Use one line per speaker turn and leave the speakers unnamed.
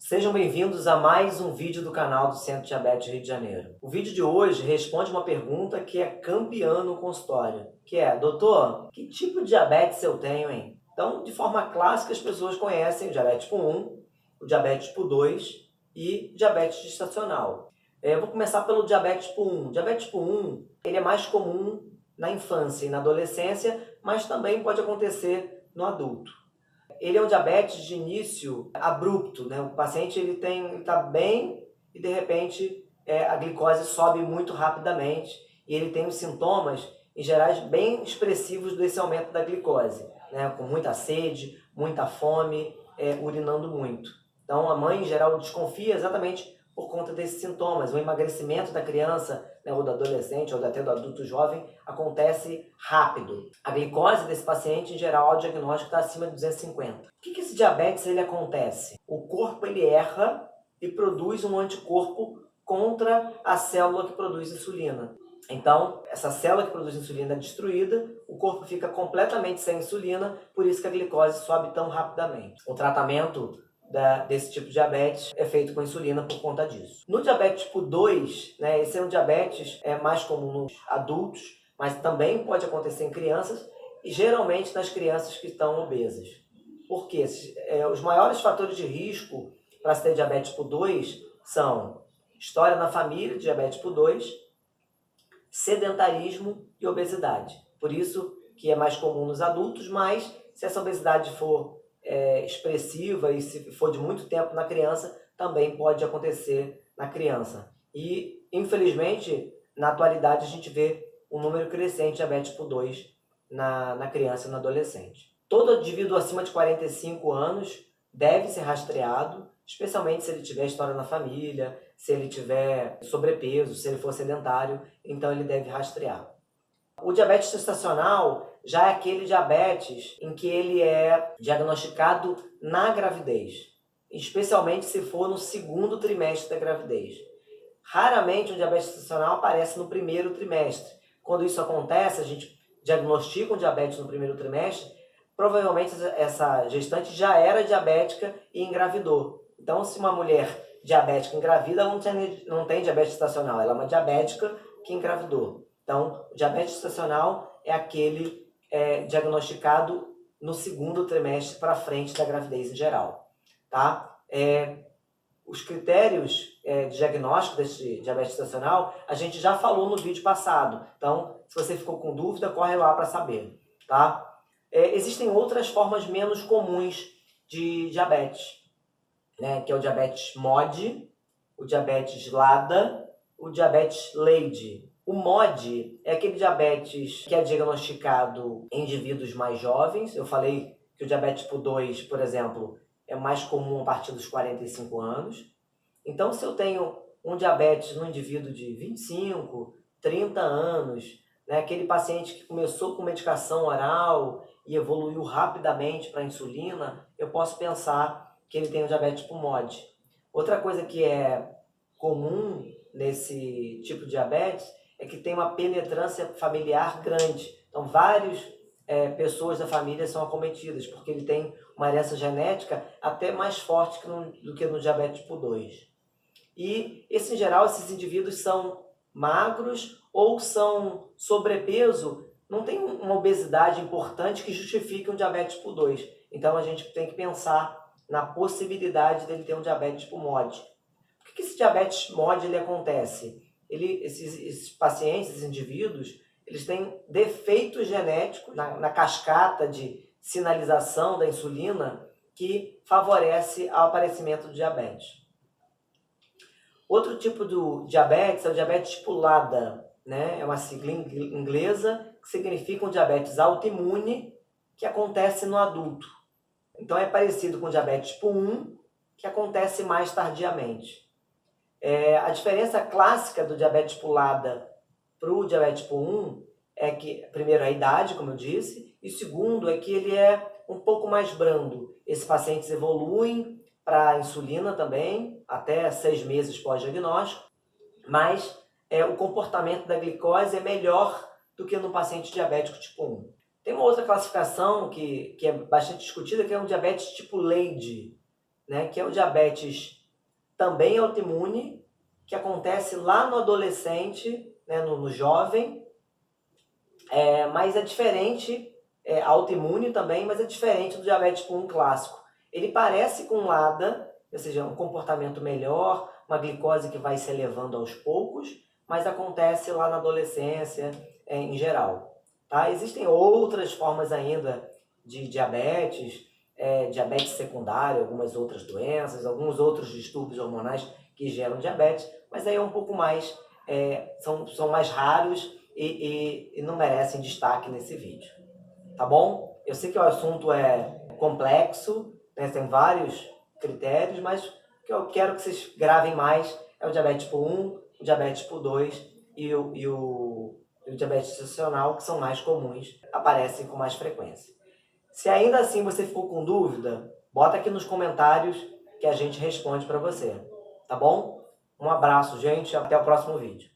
Sejam bem-vindos a mais um vídeo do canal do Centro Diabetes Rio de Janeiro. O vídeo de hoje responde uma pergunta que é campeã no consultório, que é: doutor, que tipo de diabetes eu tenho, hein? Então, de forma clássica, as pessoas conhecem o diabetes tipo 1, o diabetes tipo 2 e o diabetes gestacional. Eu vou começar pelo diabetes tipo 1. O diabetes tipo 1 ele é mais comum na infância e na adolescência, mas também pode acontecer no adulto. Ele é um diabetes de início abrupto, né? O paciente ele está bem e de repente a glicose sobe muito rapidamente e ele tem os sintomas, em geral, bem expressivos desse aumento da glicose, né? Com muita sede, muita fome, urinando muito. Então a mãe, em geral, desconfia exatamente por conta desses sintomas. O emagrecimento da criança, né, ou do adolescente, ou até do adulto jovem, acontece rápido. A glicose desse paciente, em geral, o diagnóstico está acima de 250. O que esse diabetes ele acontece? O corpo ele erra e produz um anticorpo contra a célula que produz insulina. Então, essa célula que produz insulina é destruída, o corpo fica completamente sem insulina, por isso que a glicose sobe tão rapidamente. O tratamento desse tipo de diabetes é feito com insulina por conta disso. No diabetes tipo 2, né, esse é um diabetes mais comum nos adultos, mas também pode acontecer em crianças e geralmente nas crianças que estão obesas. Por quê? Os maiores fatores de risco para se ter diabetes tipo 2 são história na família de diabetes tipo 2, sedentarismo e obesidade. Por isso que é mais comum nos adultos, mas se essa obesidade for expressiva e se for de muito tempo na criança, também pode acontecer na criança. E, infelizmente, na atualidade a gente vê um número crescente de diabetes tipo 2 na criança e no adolescente. Todo indivíduo acima de 45 anos deve ser rastreado, especialmente se ele tiver história na família, se ele tiver sobrepeso, se ele for sedentário, então ele deve rastrear. O diabetes gestacional já é aquele diabetes em que ele é diagnosticado na gravidez, especialmente se for no segundo trimestre da gravidez. Raramente o diabetes gestacional aparece no primeiro trimestre. Quando isso acontece, a gente diagnostica um diabetes no primeiro trimestre, provavelmente essa gestante já era diabética e engravidou. Então, se uma mulher diabética engravida, ela não tem diabetes gestacional, ela é uma diabética que engravidou. Então, o diabetes gestacional é aquele diagnosticado no segundo trimestre para frente da gravidez em geral. Tá? Os critérios de diagnóstico desse diabetes gestacional, a gente já falou no vídeo passado. Então, se você ficou com dúvida, corre lá para saber. Tá? Existem outras formas menos comuns de diabetes, né? Que é o diabetes MOD, o diabetes LADA, o diabetes LADE. O MOD é aquele diabetes que é diagnosticado em indivíduos mais jovens. Eu falei que o diabetes tipo 2, por exemplo, é mais comum a partir dos 45 anos. Então, se eu tenho um diabetes no indivíduo de 25, 30 anos, né, aquele paciente que começou com medicação oral e evoluiu rapidamente para a insulina, eu posso pensar que ele tem um diabetes tipo MOD. Outra coisa que é comum nesse tipo de diabetes é que tem uma penetrância familiar grande. Então, várias pessoas da família são acometidas, porque ele tem uma herança genética até mais forte do que no diabetes tipo 2. E, em geral, esses indivíduos são magros ou são sobrepeso, não tem uma obesidade importante que justifique um diabetes tipo 2. Então, a gente tem que pensar na possibilidade dele ter um diabetes tipo MOD. Por que esse diabetes MOD ele acontece? Esses pacientes, esses indivíduos, eles têm defeitos genéticos na cascata de sinalização da insulina que favorece o aparecimento do diabetes. Outro tipo de diabetes é o diabetes tipo LADA, né? É uma sigla inglesa que significa um diabetes autoimune que acontece no adulto. Então é parecido com o diabetes tipo 1, que acontece mais tardiamente. A diferença clássica do diabetes tipo LADA para o diabetes tipo 1 é que, primeiro, a idade, como eu disse, e segundo, é que ele é um pouco mais brando. Esses pacientes evoluem para a insulina também, até 6 meses pós-diagnóstico, mas o comportamento da glicose é melhor do que no paciente diabético tipo 1. Tem uma outra classificação que é bastante discutida, que é um diabetes tipo LADE, né, que é o diabetes também é autoimune, que acontece lá no adolescente, né, no jovem, mas é diferente, autoimune também, mas é diferente do diabetes tipo 1 clássico. Ele parece com LADA, ou seja, um comportamento melhor, uma glicose que vai se elevando aos poucos, mas acontece lá na adolescência, em geral. Tá? Existem outras formas ainda de diabetes, diabetes secundário, algumas outras doenças, alguns outros distúrbios hormonais que geram diabetes, mas aí é um pouco mais, são mais raros e não merecem destaque nesse vídeo. Tá bom? Eu sei que o assunto é complexo, né? Tem vários critérios, mas o que eu quero que vocês gravem mais é o diabetes tipo 1, o diabetes tipo 2 e o diabetes gestacional, que são mais comuns, aparecem com mais frequência. Se ainda assim você ficou com dúvida, bota aqui nos comentários que a gente responde para você. Tá bom? Um abraço, gente. Até o próximo vídeo.